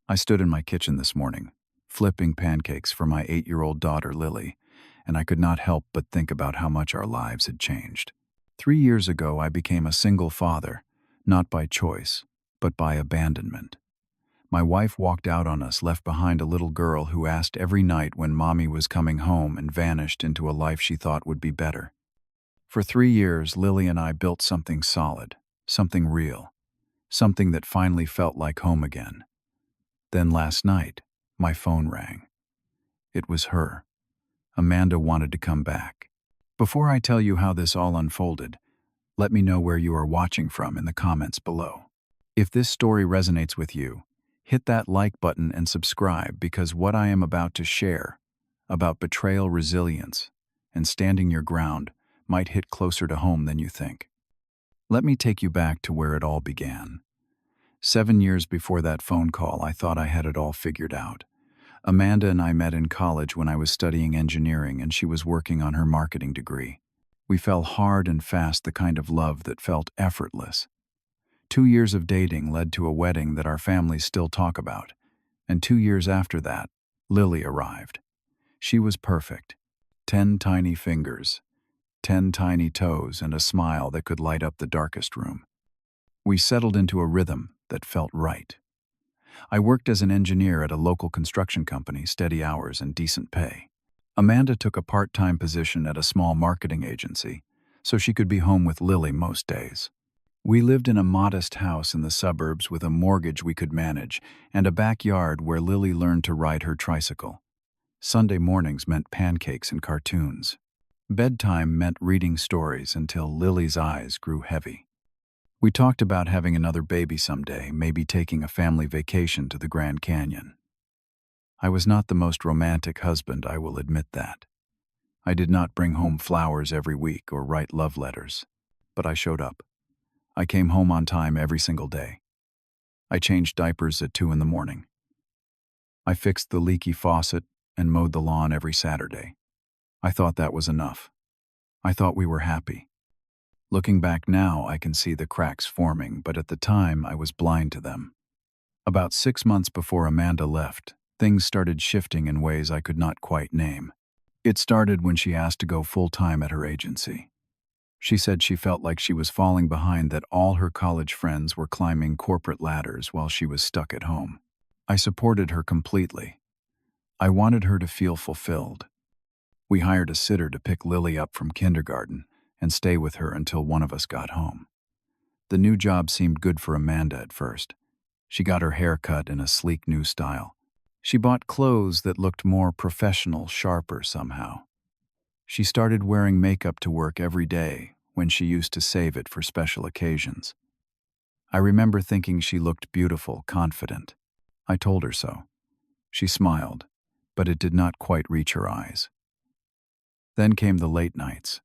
I stood in my kitchen this morning, flipping pancakes for my 8-year-old daughter Lily, and I could not help but think about how much our lives had changed. 3 years ago, I became a single father, not by choice, but by abandonment. My wife walked out on us, left behind a little girl who asked every night when mommy was coming home, and vanished into a life she thought would be better. For 3 years, Lily and I built something solid, something real, something that finally felt like home again. Then last night, my phone rang. It was her. Amanda wanted to come back. Before I tell you how this all unfolded, let me know where you are watching from in the comments below. If this story resonates with you, hit that like button and subscribe, because what I am about to share about betrayal, resilience, and standing your ground might hit closer to home than you think. Let me take you back to where it all began. 7 years before that phone call, I thought I had it all figured out. Amanda and I met in college when I was studying engineering and she was working on her marketing degree. We fell hard and fast, the kind of love that felt effortless. 2 years of dating led to a wedding that our families still talk about. And 2 years after that, Lily arrived. She was perfect. 10 tiny fingers, 10 tiny toes, and a smile that could light up the darkest room. We settled into a rhythm that felt right. I worked as an engineer at a local construction company, steady hours and decent pay. Amanda took a part-time position at a small marketing agency, so she could be home with Lily most days. We lived in a modest house in the suburbs with a mortgage we could manage and a backyard where Lily learned to ride her tricycle. Sunday mornings meant pancakes and cartoons. Bedtime meant reading stories until Lily's eyes grew heavy. We talked about having another baby someday, maybe taking a family vacation to the Grand Canyon. I was not the most romantic husband, I will admit that. I did not bring home flowers every week or write love letters, but I showed up. I came home on time every single day. I changed diapers at 2 in the morning. I fixed the leaky faucet and mowed the lawn every Saturday. I thought that was enough. I thought we were happy. Looking back now, I can see the cracks forming, but at the time I was blind to them. About 6 months before Amanda left, things started shifting in ways I could not quite name. It started when she asked to go full-time at her agency. She said she felt like she was falling behind, that all her college friends were climbing corporate ladders while she was stuck at home. I supported her completely. I wanted her to feel fulfilled. We hired a sitter to pick Lily up from kindergarten and stay with her until one of us got home. The new job seemed good for Amanda at first. She got her hair cut in a sleek new style. She bought clothes that looked more professional, sharper somehow. She started wearing makeup to work every day when she used to save it for special occasions. I remember thinking she looked beautiful, confident. I told her so. She smiled, but it did not quite reach her eyes. Then came the late nights.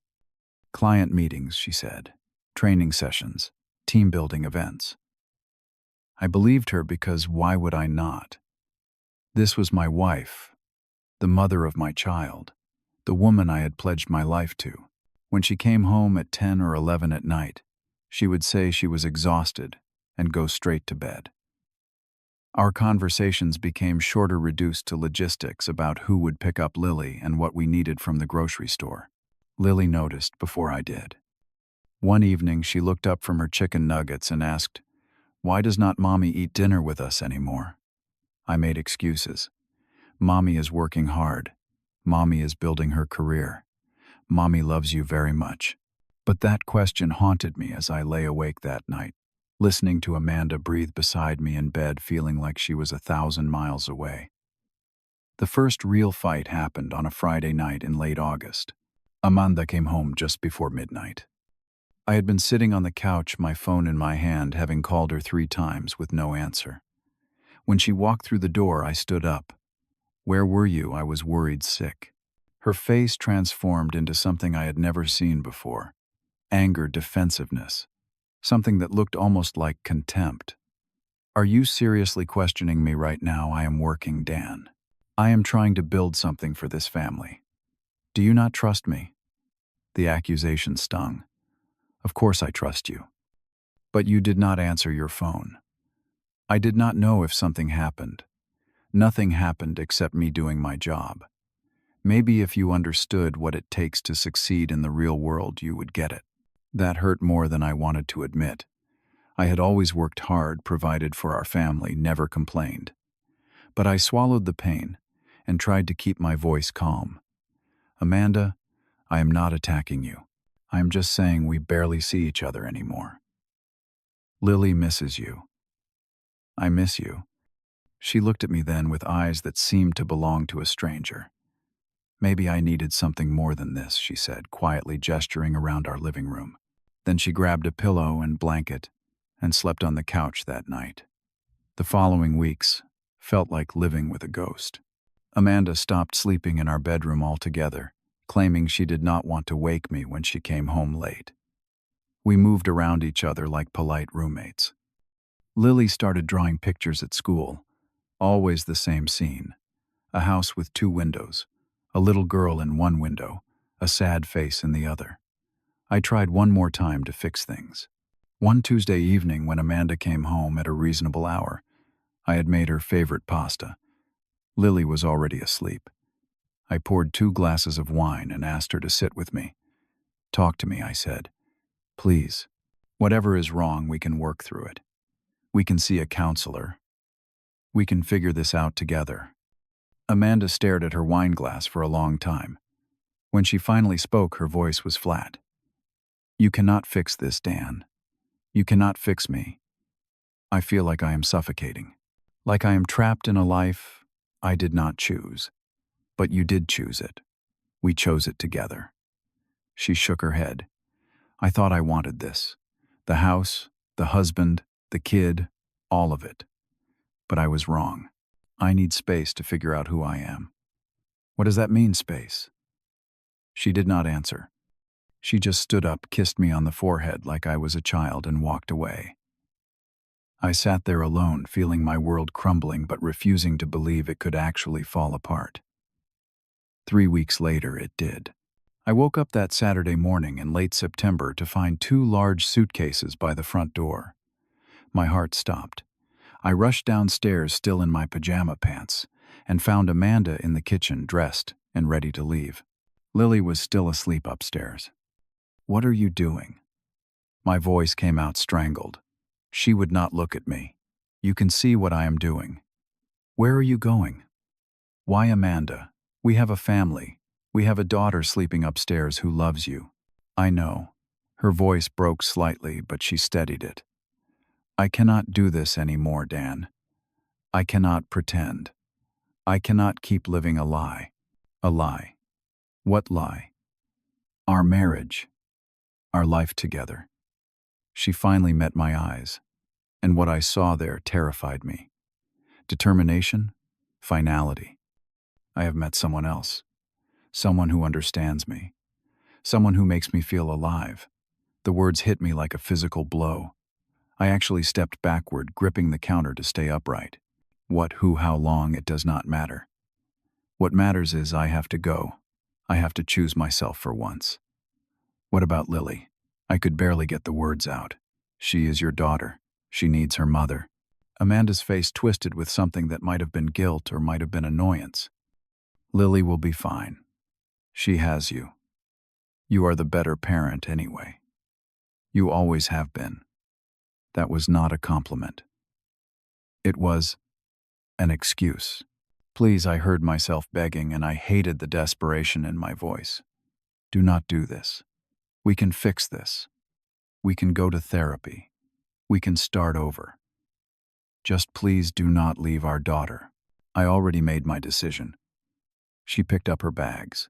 Client meetings, she said, training sessions, team-building events. I believed her because why would I not? This was my wife, the mother of my child, the woman I had pledged my life to. When she came home at 10 or 11 at night, she would say she was exhausted and go straight to bed. Our conversations became shorter, reduced to logistics about who would pick up Lily and what we needed from the grocery store. Lily noticed before I did. One evening, she looked up from her chicken nuggets and asked, "Why does not Mommy eat dinner with us anymore?" I made excuses. Mommy is working hard. Mommy is building her career. Mommy loves you very much. But that question haunted me as I lay awake that night, listening to Amanda breathe beside me in bed, feeling like she was 1,000 miles away. The first real fight happened on a Friday night in late August. Amanda came home just before midnight. I had been sitting on the couch, my phone in my hand, having called her 3 times with no answer. When she walked through the door, I stood up. "Where were you?" I was worried sick. Her face transformed into something I had never seen before. Anger, defensiveness. Something that looked almost like contempt. "Are you seriously questioning me right now? I am working, Dan. I am trying to build something for this family. Do you not trust me?" The accusation stung. "Of course I trust you. But you did not answer your phone. I did not know if something happened. Nothing happened except me doing my job. Maybe if you understood what it takes to succeed in the real world, you would get it. That hurt more than I wanted to admit. I had always worked hard, provided for our family, never complained. But I swallowed the pain and tried to keep my voice calm. Amanda, I am not attacking you. I am just saying we barely see each other anymore. Lily misses you. I miss you. She looked at me then with eyes that seemed to belong to a stranger. Maybe I needed something more than this, she said, quietly gesturing around our living room. Then she grabbed a pillow and blanket and slept on the couch that night. The following weeks felt like living with a ghost. Amanda stopped sleeping in our bedroom altogether, claiming she did not want to wake me when she came home late. We moved around each other like polite roommates. Lily started drawing pictures at school, always the same scene. A house with 2 windows, a little girl in one window, a sad face in the other. I tried one more time to fix things. One Tuesday evening when Amanda came home at a reasonable hour, I had made her favorite pasta. Lily was already asleep. I poured 2 glasses of wine and asked her to sit with me. Talk to me, I said. Please. Whatever is wrong, we can work through it. We can see a counselor. We can figure this out together. Amanda stared at her wine glass for a long time. When she finally spoke, her voice was flat. You cannot fix this, Dan. You cannot fix me. I feel like I am suffocating. Like I am trapped in a life I did not choose. But you did choose it. We chose it together. She shook her head. I thought I wanted this. The house, the husband, the kid, all of it. But I was wrong. I need space to figure out who I am. What does that mean, space? She did not answer. She just stood up, kissed me on the forehead like I was a child, and walked away. I sat there alone, feeling my world crumbling but refusing to believe it could actually fall apart. 3 weeks later, it did. I woke up that Saturday morning in late September to find 2 large suitcases by the front door. My heart stopped. I rushed downstairs, still in my pajama pants, and found Amanda in the kitchen, dressed and ready to leave. Lily was still asleep upstairs. What are you doing? My voice came out strangled. She would not look at me. You can see what I am doing. Where are you going? Why, Amanda? We have a family. We have a daughter sleeping upstairs who loves you. I know. Her voice broke slightly, but she steadied it. I cannot do this anymore, Dan. I cannot pretend. I cannot keep living a lie. A lie. What lie? Our marriage. Our life together. She finally met my eyes, and what I saw there terrified me. Determination, finality. I have met someone else. Someone who understands me. Someone who makes me feel alive. The words hit me like a physical blow. I actually stepped backward, gripping the counter to stay upright. What, who, how long, it does not matter. What matters is I have to go. I have to choose myself for once. What about Lily? I could barely get the words out. She is your daughter. She needs her mother. Amanda's face twisted with something that might have been guilt or might have been annoyance. Lily will be fine. She has you. You are the better parent anyway. You always have been. That was not a compliment. It was an excuse. Please, I heard myself begging, and I hated the desperation in my voice. Do not do this. We can fix this. We can go to therapy. We can start over. Just please do not leave our daughter. I already made my decision. She picked up her bags.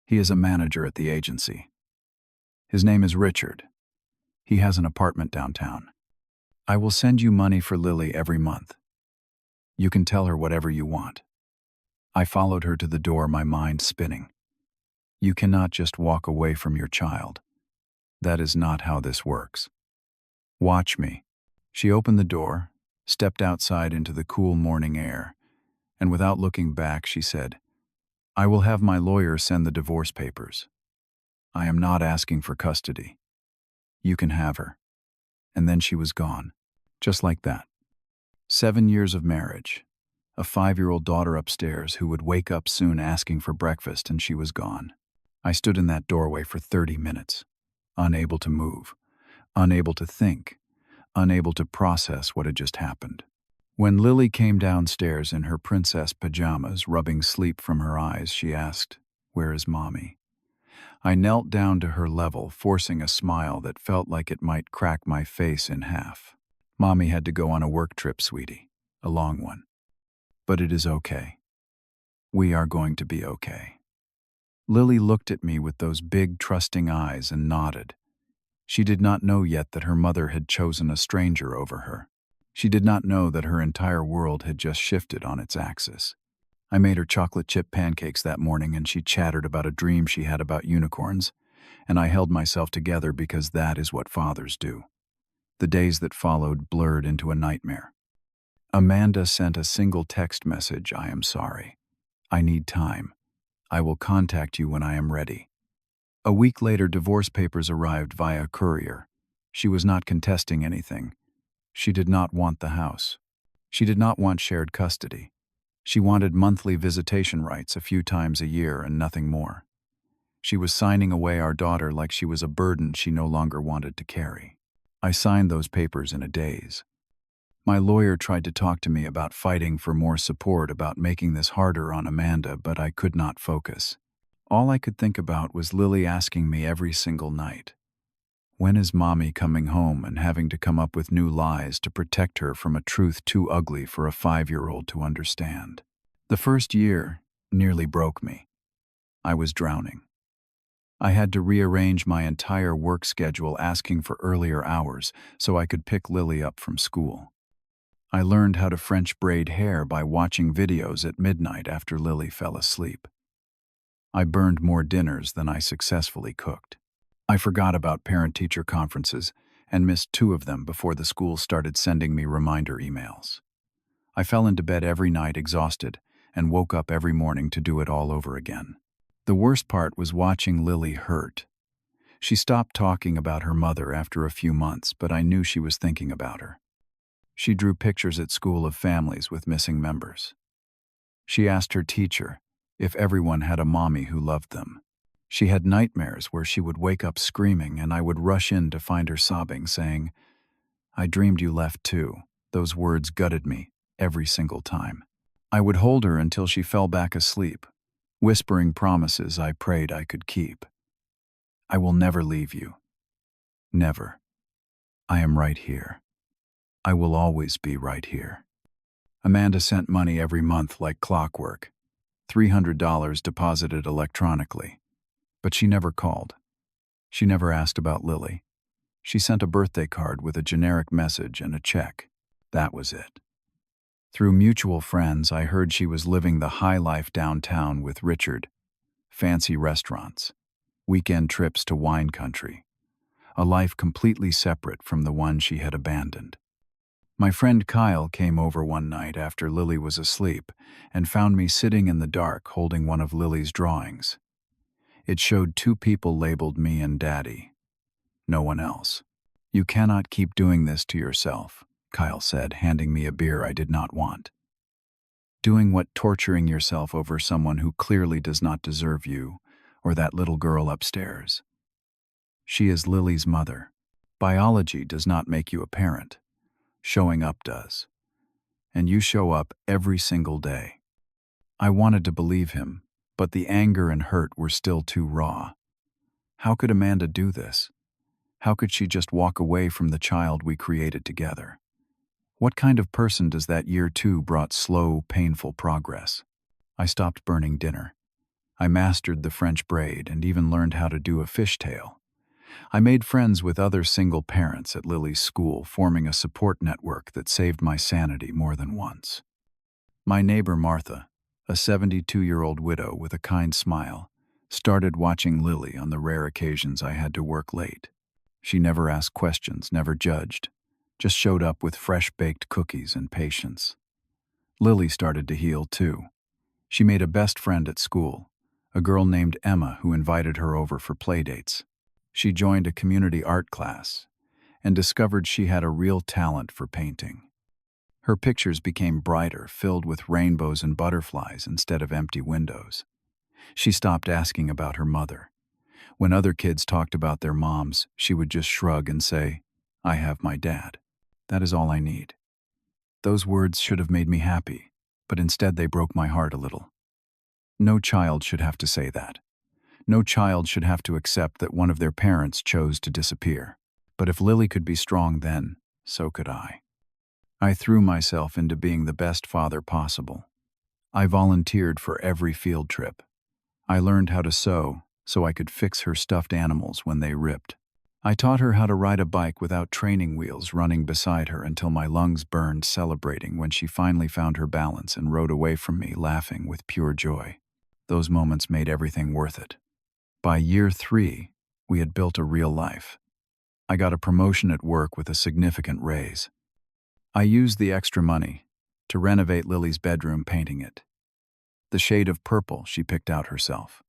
He is a manager at the agency. His name is Richard. He has an apartment downtown. I will send you money for Lily every month. You can tell her whatever you want. I followed her to the door, my mind spinning. You cannot just walk away from your child. That is not how this works. Watch me. She opened the door, stepped outside into the cool morning air, and without looking back, she said, I will have my lawyer send the divorce papers. I am not asking for custody. You can have her. And then she was gone. Just like that. 7 years of marriage. a 5-year-old daughter upstairs who would wake up soon asking for breakfast, and she was gone. I stood in that doorway for 30 minutes, unable to move, unable to think, unable to process what had just happened. When Lily came downstairs in her princess pajamas, rubbing sleep from her eyes, she asked, "Where is Mommy?" I knelt down to her level, forcing a smile that felt like it might crack my face in half. "Mommy had to go on a work trip, sweetie. A long one. But it is okay. We are going to be okay." Lily looked at me with those big, trusting eyes and nodded. She did not know yet that her mother had chosen a stranger over her. She did not know that her entire world had just shifted on its axis. I made her chocolate chip pancakes that morning, and she chattered about a dream she had about unicorns, and I held myself together because that is what fathers do. The days that followed blurred into a nightmare. Amanda sent a single text message: "I am sorry. I need time. I will contact you when I am ready." A week later, divorce papers arrived via courier. She was not contesting anything. She did not want the house. She did not want shared custody. She wanted monthly visitation rights a few times a year and nothing more. She was signing away our daughter like she was a burden she no longer wanted to carry. I signed those papers in a daze. My lawyer tried to talk to me about fighting for more support, about making this harder on Amanda, but I could not focus. All I could think about was Lily asking me every single night, "When is Mommy coming home?" and having to come up with new lies to protect her from a truth too ugly for a 5-year-old to understand. The first year nearly broke me. I was drowning. I had to rearrange my entire work schedule, asking for earlier hours so I could pick Lily up from school. I learned how to French braid hair by watching videos at midnight after Lily fell asleep. I burned more dinners than I successfully cooked. I forgot about parent-teacher conferences and missed 2 of them before the school started sending me reminder emails. I fell into bed every night exhausted and woke up every morning to do it all over again. The worst part was watching Lily hurt. She stopped talking about her mother after a few months, but I knew she was thinking about her. She drew pictures at school of families with missing members. She asked her teacher if everyone had a mommy who loved them. She had nightmares where she would wake up screaming, and I would rush in to find her sobbing, saying, "I dreamed you left too." Those words gutted me every single time. I would hold her until she fell back asleep, whispering promises I prayed I could keep. "I will never leave you. Never. I am right here. I will always be right here." Amanda sent money every month like clockwork, $300 deposited electronically. But she never called. She never asked about Lily. She sent a birthday card with a generic message and a check. That was it. Through mutual friends, I heard she was living the high life downtown with Richard. Fancy restaurants, weekend trips to wine country, a life completely separate from the one she had abandoned. My friend Kyle came over one night after Lily was asleep and found me sitting in the dark holding one of Lily's drawings. It showed 2 people labeled me and Daddy. No one else. "You cannot keep doing this to yourself," Kyle said, handing me a beer I did not want. "Doing what, torturing yourself over someone who clearly does not deserve you, or that little girl upstairs. She is Lily's mother. Biology does not make you a parent. Showing up does. And you show up every single day." I wanted to believe him, but the anger and hurt were still too raw. How could Amanda do this? How could she just walk away from the child we created together? What kind of person does that year 2 brought slow, painful progress? I stopped burning dinner. I mastered the French braid and even learned how to do a fishtail. I made friends with other single parents at Lily's school, forming a support network that saved my sanity more than once. My neighbor Martha, a 72-year-old widow with a kind smile, started watching Lily on the rare occasions I had to work late. She never asked questions, never judged, just showed up with fresh-baked cookies and patience. Lily started to heal too. She made a best friend at school, a girl named Emma who invited her over for playdates. She joined a community art class and discovered she had a real talent for painting. Her pictures became brighter, filled with rainbows and butterflies instead of empty windows. She stopped asking about her mother. When other kids talked about their moms, she would just shrug and say, "I have my dad. That is all I need." Those words should have made me happy, but instead they broke my heart a little. No child should have to say that. No child should have to accept that one of their parents chose to disappear. But if Lily could be strong then, so could I. I threw myself into being the best father possible. I volunteered for every field trip. I learned how to sew so I could fix her stuffed animals when they ripped. I taught her how to ride a bike without training wheels running beside her until my lungs burned celebrating when she finally found her balance and rode away from me laughing with pure joy. Those moments made everything worth it. By year 3, we had built a real life. I got a promotion at work with a significant raise. I used the extra money to renovate Lily's bedroom, painting it the shade of purple she picked out herself.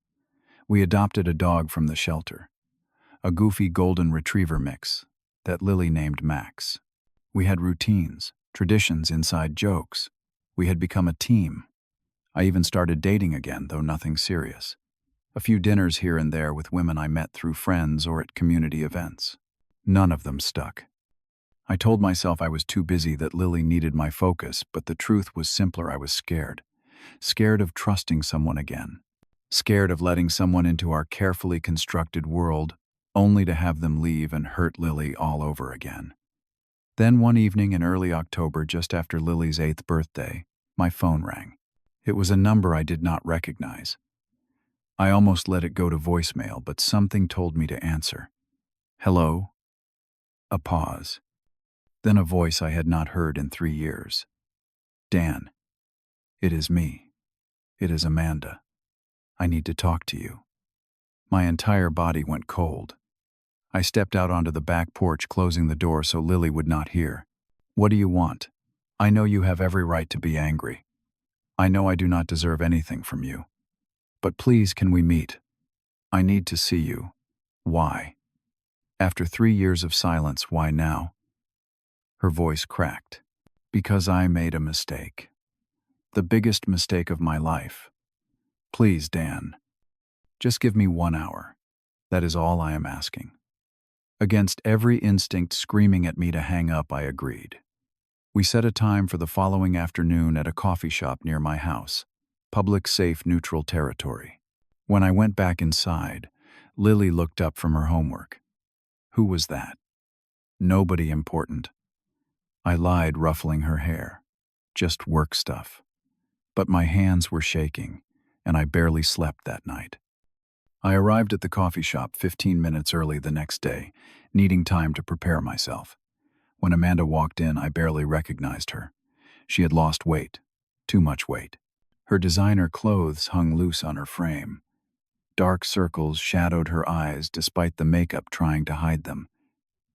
We adopted a dog from the shelter, a goofy golden retriever mix that Lily named Max. We had routines, traditions, inside jokes. We had become a team. I even started dating again, though nothing serious. A few dinners here and there with women I met through friends or at community events. None of them stuck. I told myself I was too busy, that Lily needed my focus, but the truth was simpler. I was scared. Scared of trusting someone again. Scared of letting someone into our carefully constructed world, only to have them leave and hurt Lily all over again. Then one evening in early October, just after Lily's 8th birthday, my phone rang. It was a number I did not recognize. I almost let it go to voicemail, but something told me to answer. "Hello?" A pause. Then a voice I had not heard in 3 years. "Dan, it is me. It is Amanda. I need to talk to you." My entire body went cold. I stepped out onto the back porch, closing the door so Lily would not hear. "What do you want? I know you have every right to be angry. I know I do not deserve anything from you. But please, can we meet? I need to see you." "Why?" After 3 years of silence, why now? Her voice cracked. "Because I made a mistake. The biggest mistake of my life. Please, Dan. Just give me 1 hour. That is all I am asking." Against every instinct screaming at me to hang up, I agreed. We set a time for the following afternoon at a coffee shop near my house. Public, safe, neutral territory. When I went back inside, Lily looked up from her homework. Who was that? Nobody important. I lied, ruffling her hair. Just work stuff. But my hands were shaking, and I barely slept that night. I arrived at the coffee shop 15 minutes early the next day, needing time to prepare myself. When Amanda walked in, I barely recognized her. She had lost weight. Too much weight. Her designer clothes hung loose on her frame. Dark circles shadowed her eyes despite the makeup trying to hide them.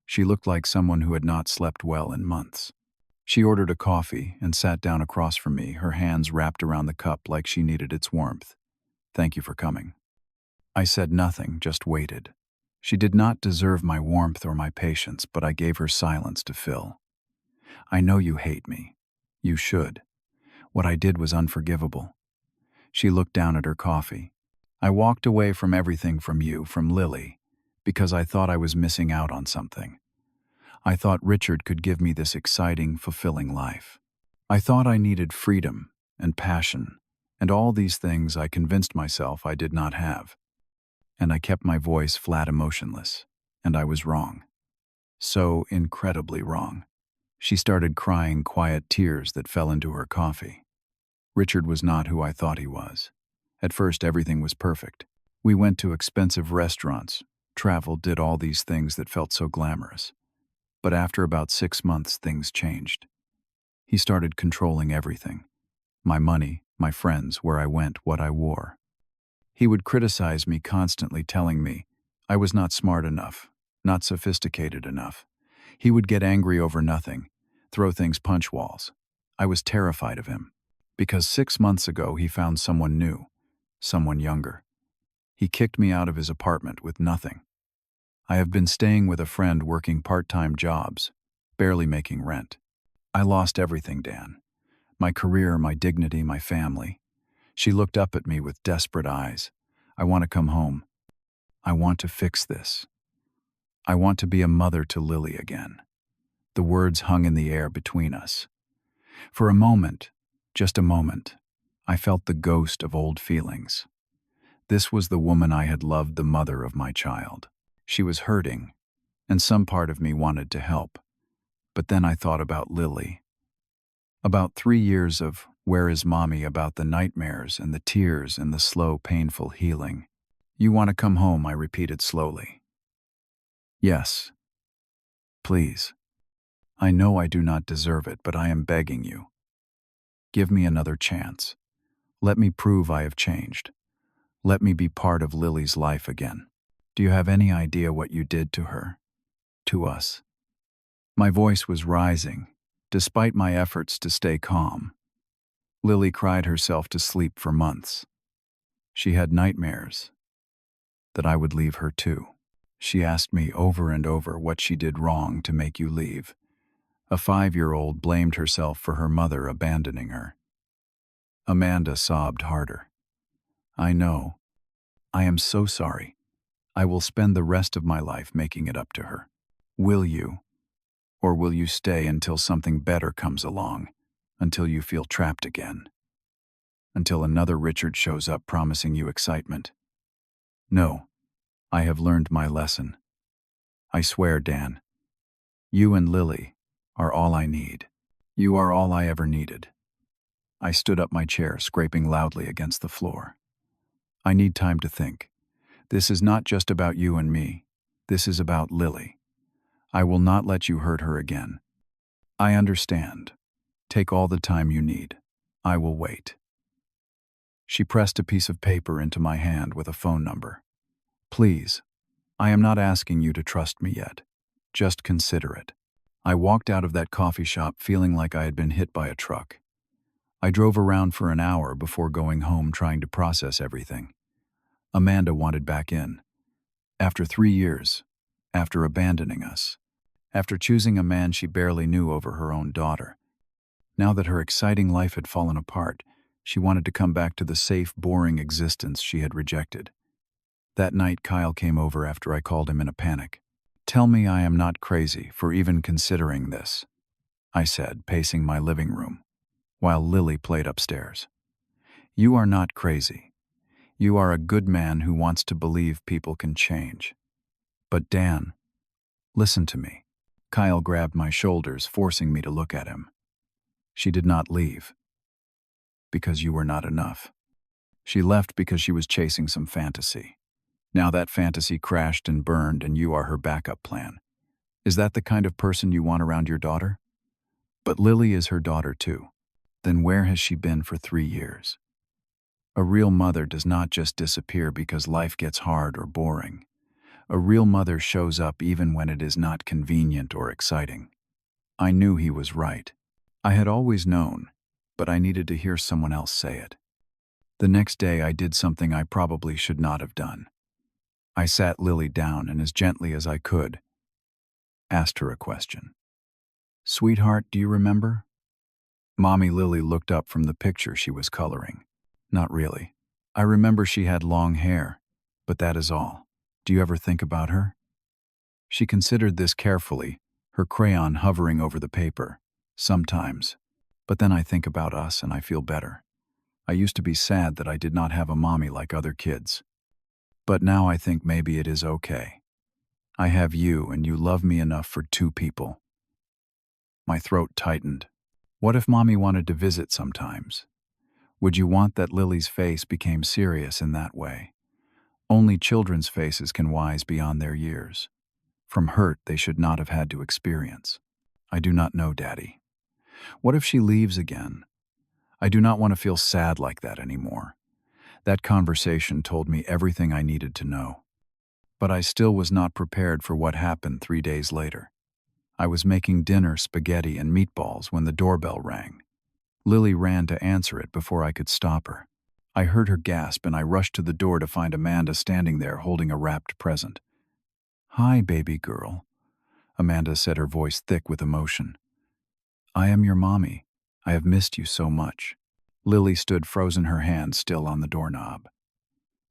She looked like someone who had not slept well in months. She ordered a coffee and sat down across from me, her hands wrapped around the cup like she needed its warmth. "Thank you for coming." I said nothing, just waited. She did not deserve my warmth or my patience, but I gave her silence to fill. "I know you hate me. You should. What I did was unforgivable." She looked down at her coffee. "I walked away from everything, from you, from Lily, because I thought I was missing out on something. I thought Richard could give me this exciting, fulfilling life. I thought I needed freedom and passion, and all these things I convinced myself I did not have. And I kept my voice flat, emotionless, and I was wrong. So incredibly wrong." She started crying, quiet tears that fell into her coffee. "Richard was not who I thought he was. At first, everything was perfect. We went to expensive restaurants, traveled, did all these things that felt so glamorous. But after about 6 months, things changed. He started controlling everything. My money, my friends, where I went, what I wore. He would criticize me constantly, telling me I was not smart enough, not sophisticated enough. He would get angry over nothing, throw things punch walls. I was terrified of him, because 6 months ago he found someone new, someone younger. He kicked me out of his apartment with nothing. I have been staying with a friend, working part-time jobs, barely making rent. I lost everything, Dan. My career, my dignity, my family. She looked up at me with desperate eyes. I want to come home. I want to fix this. I want to be a mother to Lily again. The words hung in the air between us. For a moment, just a moment, I felt the ghost of old feelings. This was the woman I had loved, the mother of my child. She was hurting, and some part of me wanted to help. But then I thought about Lily. About 3 years of "Where is Mommy?" about the nightmares and the tears and the slow, painful healing. "You want to come home," I repeated slowly. "Yes. Please. I know I do not deserve it, but I am begging you. Give me another chance. Let me prove I have changed. Let me be part of Lily's life again. Do you have any idea what you did to her? To us?" My voice was rising, despite my efforts to stay calm. Lily cried herself to sleep for months. She had nightmares that I would leave her too. She asked me over and over what she did wrong to make you leave. A 5-year-old blamed herself for her mother abandoning her. Amanda sobbed harder. "I know. I am so sorry. I will spend the rest of my life making it up to her. Will you? Or will you stay until something better comes along? Until you feel trapped again? Until another Richard shows up promising you excitement?" "No. I have learned my lesson. I swear, Dan. You and Lily are all I need. You are all I ever needed." I stood up my chair, scraping loudly against the floor. "I need time to think. This is not just about you and me. This is about Lily. I will not let you hurt her again. I understand. Take all the time you need. I will wait." She pressed a piece of paper into my hand with a phone number. "Please, I am not asking you to trust me yet. Just consider it." I walked out of that coffee shop feeling like I had been hit by a truck. I drove around for an hour before going home, trying to process everything. Amanda wanted back in. After 3 years, after abandoning us, after choosing a man she barely knew over her own daughter. Now that her exciting life had fallen apart, she wanted to come back to the safe, boring existence she had rejected. That night, Kyle came over after I called him in a panic. "Tell me I am not crazy for even considering this," I said, pacing my living room, while Lily played upstairs. "You are not crazy. You are a good man who wants to believe people can change. But Dan, listen to me." Kyle grabbed my shoulders, forcing me to look at him. "She did not leave because you were not enough. She left because she was chasing some fantasy. Now that fantasy crashed and burned, and you are her backup plan. Is that the kind of person you want around your daughter? But Lily is her daughter too. Then where has she been for 3 years? A real mother does not just disappear because life gets hard or boring. A real mother shows up even when it is not convenient or exciting." I knew he was right. I had always known, but I needed to hear someone else say it. The next day I did something I probably should not have done. I sat Lily down and, as gently as I could, asked her a question. "Sweetheart, do you remember?" Mommy Lily looked up from the picture she was coloring. "Not really. I remember she had long hair, but that is all. Do you ever think about her?" She considered this carefully, her crayon hovering over the paper. "Sometimes. But then I think about us and I feel better. I used to be sad that I did not have a mommy like other kids. But now I think maybe it is okay. I have you, and you love me enough for 2 people." My throat tightened. What if Mommy wanted to visit sometimes? Would you want that Lily's face became serious in that way? Only children's faces can wise beyond their years, from hurt they should not have had to experience. I do not know, Daddy. What if she leaves again? I do not want to feel sad like that anymore. That conversation told me everything I needed to know. But I still was not prepared for what happened 3 days later. I was making dinner, spaghetti, and meatballs when the doorbell rang. Lily ran to answer it before I could stop her. I heard her gasp, and I rushed to the door to find Amanda standing there holding a wrapped present. "Hi, baby girl," Amanda said, her voice thick with emotion. I am your mommy. I have missed you so much. Lily stood frozen, her hand still on the doorknob.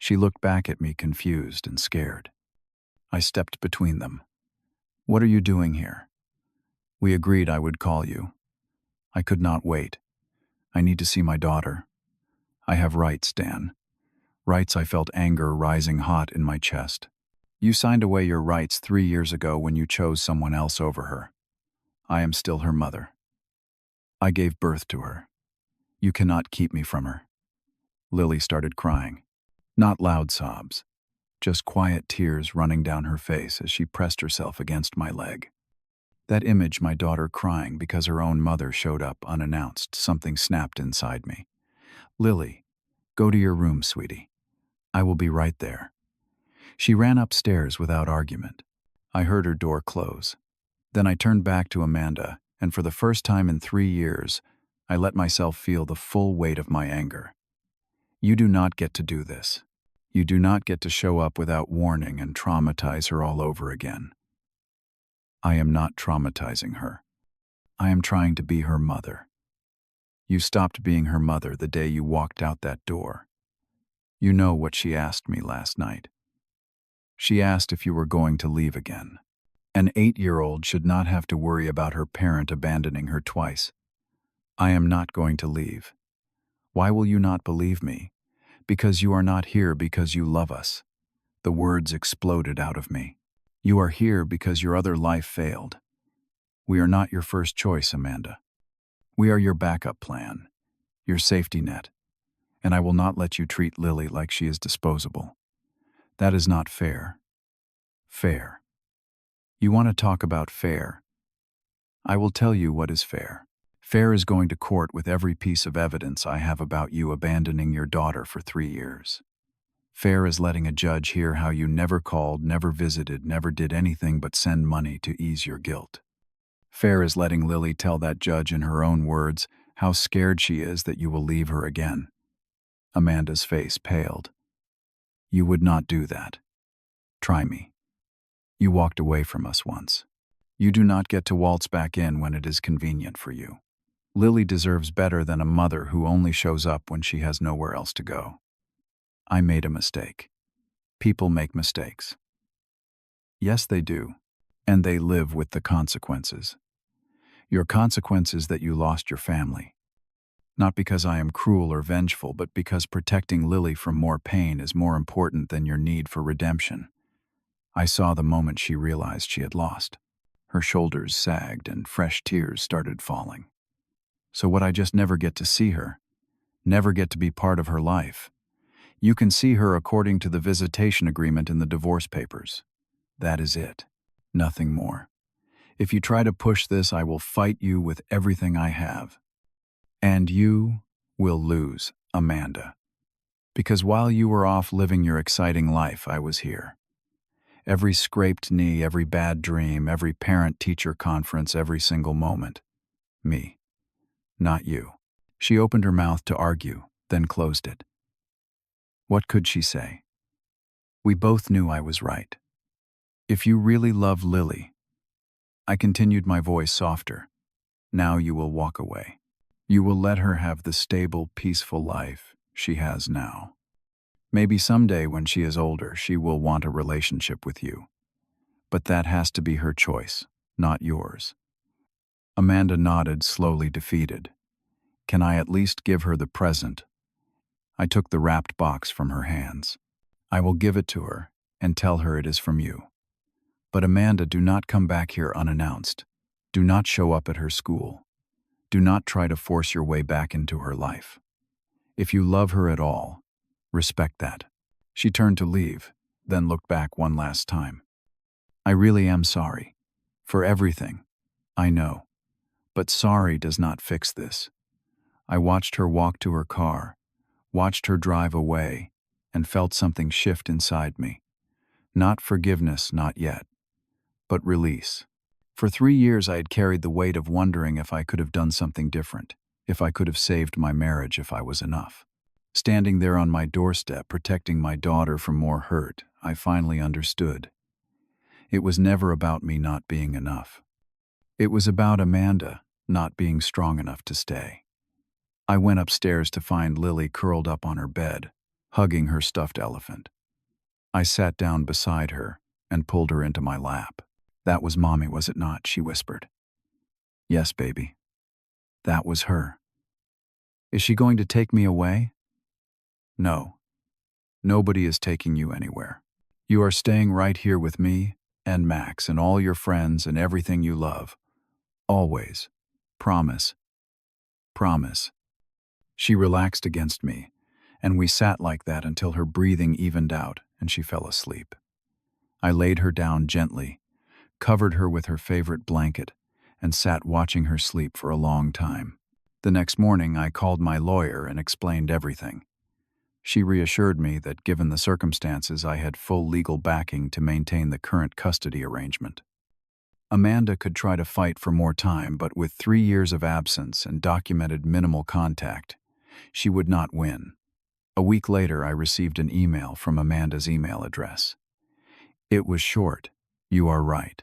She looked back at me confused and scared. I stepped between them. What are you doing here? We agreed I would call you. I could not wait. I need to see my daughter. I have rights, Dan. Rights. I felt anger rising hot in my chest. You signed away your rights 3 years ago when you chose someone else over her. I am still her mother. I gave birth to her. You cannot keep me from her. Lily started crying. Not loud sobs, just quiet tears running down her face as she pressed herself against my leg. That image, my daughter crying because her own mother showed up unannounced, something snapped inside me. Lily, go to your room, sweetie. I will be right there. She ran upstairs without argument. I heard her door close. Then I turned back to Amanda, and for the first time in 3 years, I let myself feel the full weight of my anger. You do not get to do this. You do not get to show up without warning and traumatize her all over again. I am not traumatizing her. I am trying to be her mother. You stopped being her mother the day you walked out that door. You know what she asked me last night. She asked if you were going to leave again. An 8-year-old should not have to worry about her parent abandoning her twice. I am not going to leave. Why will you not believe me? Because you are not here because you love us. The words exploded out of me. You are here because your other life failed. We are not your first choice, Amanda. We are your backup plan, your safety net, and I will not let you treat Lily like she is disposable. That is not fair. Fair. You want to talk about fair? I will tell you what is fair. Fair is going to court with every piece of evidence I have about you abandoning your daughter for 3 years. Fair is letting a judge hear how you never called, never visited, never did anything but send money to ease your guilt. Fair is letting Lily tell that judge in her own words how scared she is that you will leave her again. Amanda's face paled. You would not do that. Try me. You walked away from us once. You do not get to waltz back in when it is convenient for you. Lily deserves better than a mother who only shows up when she has nowhere else to go. I made a mistake. People make mistakes. Yes, they do. And they live with the consequences. Your consequence is that you lost your family. Not because I am cruel or vengeful, but because protecting Lily from more pain is more important than your need for redemption. I saw the moment she realized she had lost. Her shoulders sagged and fresh tears started falling. So would I just never get to see her? Never get to be part of her life? You can see her according to the visitation agreement in the divorce papers. That is it. Nothing more. If you try to push this, I will fight you with everything I have. And you will lose, Amanda. Because while you were off living your exciting life, I was here. Every scraped knee, every bad dream, every parent-teacher conference, every single moment. Me. Not you. She opened her mouth to argue, then closed it. What could she say? We both knew I was right. If you really love Lily, I continued, my voice softer. Now you will walk away. You will let her have the stable, peaceful life she has now. Maybe someday when she is older, she will want a relationship with you. But that has to be her choice, not yours. Amanda nodded, slowly defeated. Can I at least give her the present? I took the wrapped box from her hands. I will give it to her and tell her it is from you. But Amanda, do not come back here unannounced. Do not show up at her school. Do not try to force your way back into her life. If you love her at all, respect that. She turned to leave, then looked back one last time. I really am sorry. For everything. I know. But sorry does not fix this. I watched her walk to her car, watched her drive away, and felt something shift inside me. Not forgiveness, not yet, but release. For 3 years I had carried the weight of wondering if I could have done something different, if I could have saved my marriage, if I was enough. Standing there on my doorstep, protecting my daughter from more hurt, I finally understood. It was never about me not being enough. It was about Amanda. not being strong enough to stay. I went upstairs to find Lily curled up on her bed, hugging her stuffed elephant. I sat down beside her and pulled her into my lap. "That was Mommy, was it not?" she whispered. "Yes, baby. That was her." "Is she going to take me away?" "No. Nobody is taking you anywhere. You are staying right here with me and Max and all your friends and everything you love. Always. Promise. Promise." She relaxed against me, and we sat like that until her breathing evened out and she fell asleep. I laid her down gently, covered her with her favorite blanket, and sat watching her sleep for a long time. The next morning, I called my lawyer and explained everything. She reassured me that given the circumstances, I had full legal backing to maintain the current custody arrangement. Amanda could try to fight for more time, but with 3 years of absence and documented minimal contact, she would not win. A week later, I received an email from Amanda's email address. It was short. "You are right.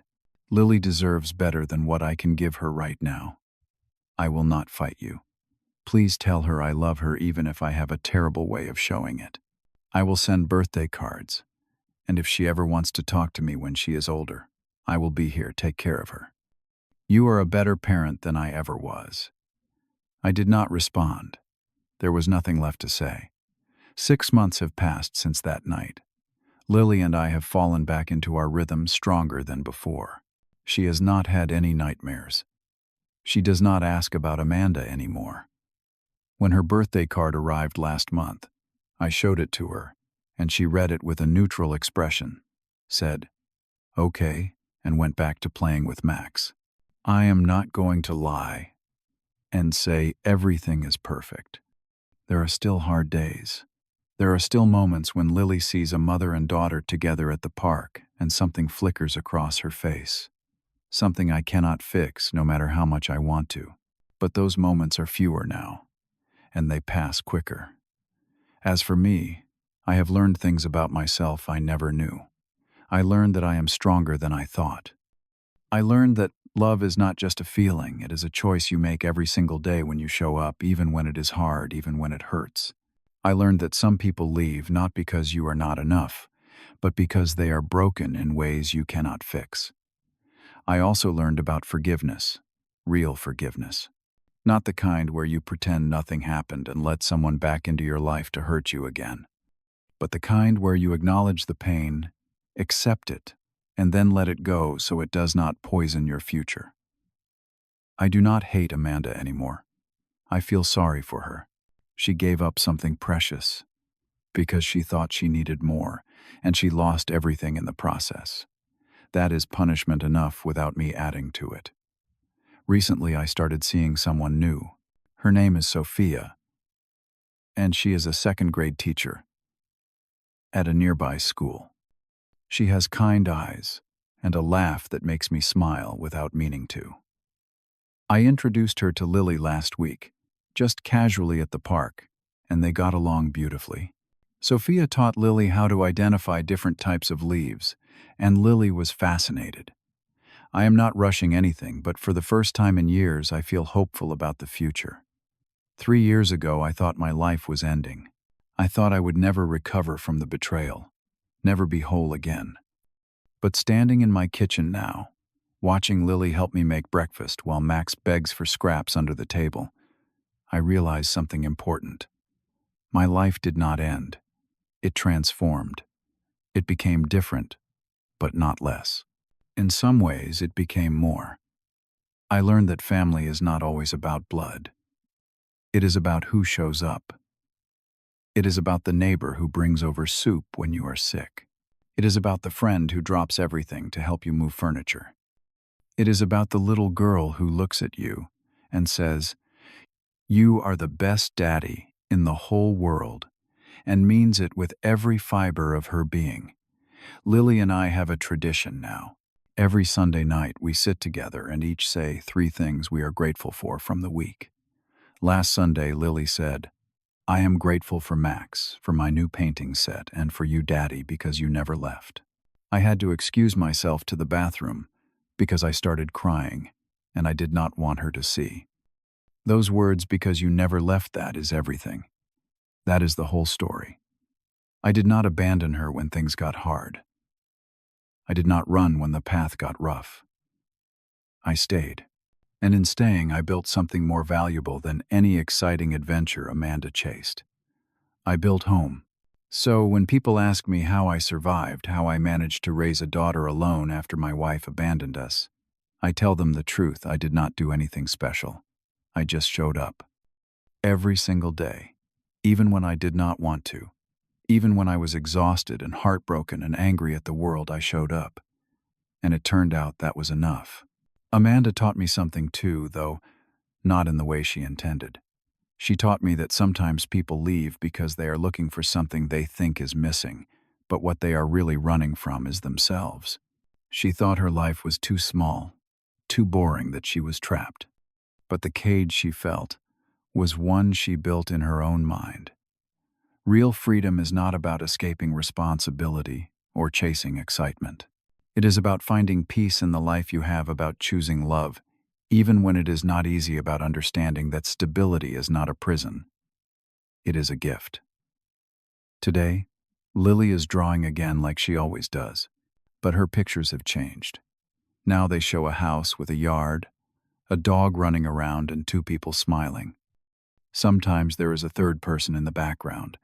Lily deserves better than what I can give her right now. I will not fight you. Please tell her I love her even if I have a terrible way of showing it. I will send birthday cards, and if she ever wants to talk to me when she is older, I will be here. Take care of her. You are a better parent than I ever was." I did not respond. There was nothing left to say. 6 months have passed since that night. Lily and I have fallen back into our rhythm stronger than before. She has not had any nightmares. She does not ask about Amanda anymore. When her birthday card arrived last month, I showed it to her, and she read it with a neutral expression, said, "Okay," and went back to playing with Max. I am not going to lie and say everything is perfect. There are still hard days. There are still moments when Lily sees a mother and daughter together at the park and something flickers across her face. Something I cannot fix no matter how much I want to. But those moments are fewer now, and they pass quicker. As for me, I have learned things about myself I never knew. I learned that I am stronger than I thought. I learned that love is not just a feeling, it is a choice you make every single day when you show up, even when it is hard, even when it hurts. I learned that some people leave not because you are not enough, but because they are broken in ways you cannot fix. I also learned about forgiveness, real forgiveness. Not the kind where you pretend nothing happened and let someone back into your life to hurt you again, but the kind where you acknowledge the pain, accept it, and then let it go so it does not poison your future. I do not hate Amanda anymore. I feel sorry for her. She gave up something precious because she thought she needed more, and she lost everything in the process. That is punishment enough without me adding to it. Recently, I started seeing someone new. Her name is Sophia, and she is a second-grade teacher at a nearby school. She has kind eyes and a laugh that makes me smile without meaning to. I introduced her to Lily last week, just casually at the park, and they got along beautifully. Sophia taught Lily how to identify different types of leaves, and Lily was fascinated. I am not rushing anything, but for the first time in years, I feel hopeful about the future. 3 years ago, I thought my life was ending. I thought I would never recover from the betrayal, never be whole again. But standing in my kitchen now, watching Lily help me make breakfast while Max begs for scraps under the table, I realize something important. My life did not end. It transformed. It became different, but not less. In some ways, it became more. I learned that family is not always about blood. It is about who shows up. It is about the neighbor who brings over soup when you are sick. It is about the friend who drops everything to help you move furniture. It is about the little girl who looks at you and says, "You are the best daddy in the whole world," and means it with every fiber of her being. Lily and I have a tradition now. Every Sunday night, we sit together and each say 3 things we are grateful for from the week. Last Sunday, Lily said, "I am grateful for Max, for my new painting set, and for you, Daddy, because you never left." I had to excuse myself to the bathroom because I started crying. and I did not want her to see. Those words, "because you never left," that is everything. That is the whole story. I did not abandon her when things got hard. I did not run when the path got rough. I stayed. And in staying, I built something more valuable than any exciting adventure Amanda chased. I built home. So when people ask me how I survived, how I managed to raise a daughter alone after my wife abandoned us, I tell them the truth. I did not do anything special. I just showed up. Every single day. Even when I did not want to. Even when I was exhausted and heartbroken and angry at the world, I showed up. And it turned out that was enough. Amanda taught me something too, though not in the way she intended. She taught me that sometimes people leave because they are looking for something they think is missing, but what they are really running from is themselves. She thought her life was too small, too boring, that she was trapped. But the cage she felt was one she built in her own mind. Real freedom is not about escaping responsibility or chasing excitement. It is about finding peace in the life you have, about choosing love, even when it is not easy, about understanding that stability is not a prison. It is a gift. Today, Lily is drawing again like she always does, but her pictures have changed. Now they show a house with a yard, a dog running around, and two people smiling. Sometimes there is a third person in the background,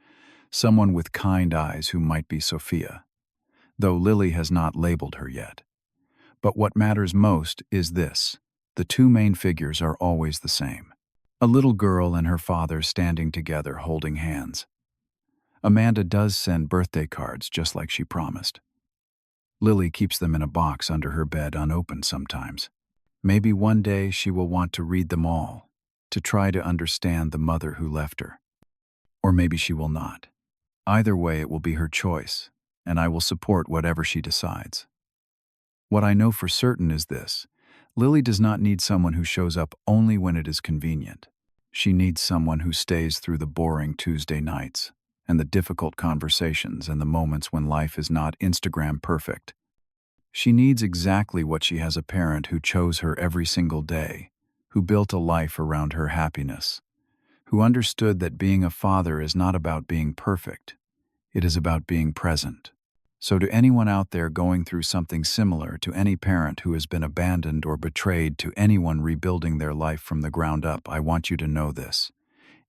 someone with kind eyes who might be Sophia, though Lily has not labeled her yet. But what matters most is this: the two main figures are always the same. A little girl and her father standing together holding hands. Amanda does send birthday cards just like she promised. Lily keeps them in a box under her bed unopened sometimes. Maybe one day she will want to read them all, to try to understand the mother who left her. Or maybe she will not. Either way, it will be her choice, and I will support whatever she decides. What I know for certain is this: Lily does not need someone who shows up only when it is convenient. She needs someone who stays through the boring Tuesday nights, and the difficult conversations, and the moments when life is not Instagram perfect. She needs exactly what she has: a parent who chose her every single day, who built a life around her happiness, who understood that being a father is not about being perfect, it is about being present. So to anyone out there going through something similar, to any parent who has been abandoned or betrayed, to anyone rebuilding their life from the ground up, I want you to know this: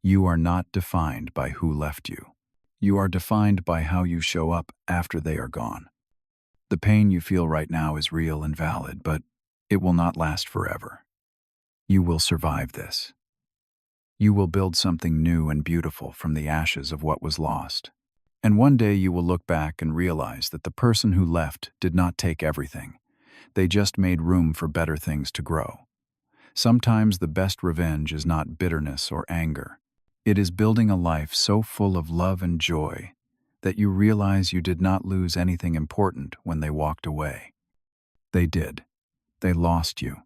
you are not defined by who left you. You are defined by how you show up after they are gone. The pain you feel right now is real and valid, but it will not last forever. You will survive this. You will build something new and beautiful from the ashes of what was lost. And one day you will look back and realize that the person who left did not take everything. They just made room for better things to grow. Sometimes the best revenge is not bitterness or anger. It is building a life so full of love and joy that you realize you did not lose anything important when they walked away. They did. They lost you.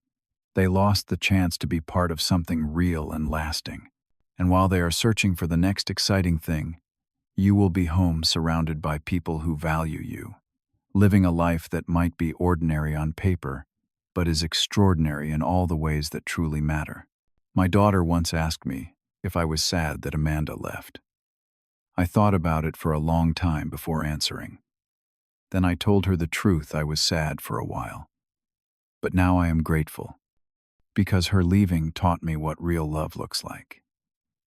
They lost the chance to be part of something real and lasting. And while they are searching for the next exciting thing, you will be home surrounded by people who value you, living a life that might be ordinary on paper, but is extraordinary in all the ways that truly matter. My daughter once asked me if I was sad that Amanda left. I thought about it for a long time before answering. Then I told her the truth: I was sad for a while. But now I am grateful, because her leaving taught me what real love looks like.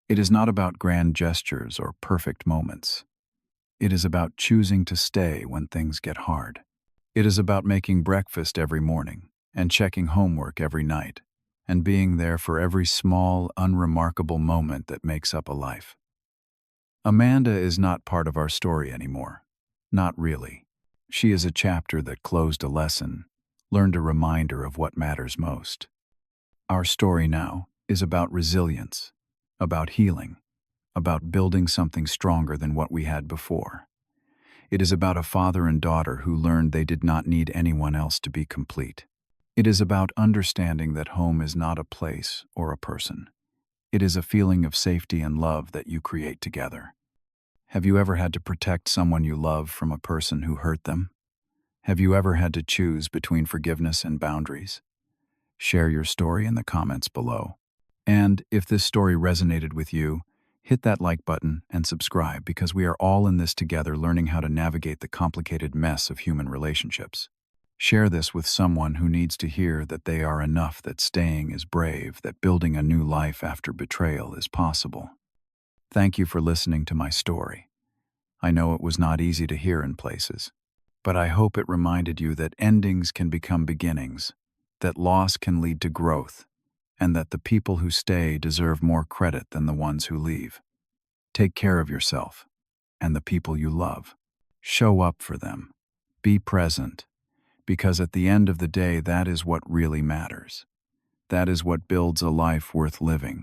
It is not about grand gestures or perfect moments. It is about choosing to stay when things get hard. It is about making breakfast every morning and checking homework every night and being there for every small, unremarkable moment that makes up a life. Amanda is not part of our story anymore. Not really. She is a chapter that closed a lesson, learned a reminder of what matters most. Our story now is about resilience, about healing, about building something stronger than what we had before. It is about a father and daughter who learned they did not need anyone else to be complete. It is about understanding that home is not a place or a person. It is a feeling of safety and love that you create together. Have you ever had to protect someone you love from a person who hurt them? Have you ever had to choose between forgiveness and boundaries? Share your story in the comments below. And if this story resonated with you, hit that like button and subscribe because we are all in this together learning how to navigate the complicated mess of human relationships. Share this with someone who needs to hear that they are enough, that staying is brave, that building a new life after betrayal is possible. Thank you for listening to my story. I know it was not easy to hear in places, but I hope it reminded you that endings can become beginnings, that loss can lead to growth, and that the people who stay deserve more credit than the ones who leave. Take care of yourself and the people you love. Show up for them. Be present, because at the end of the day, that is what really matters. That is what builds a life worth living.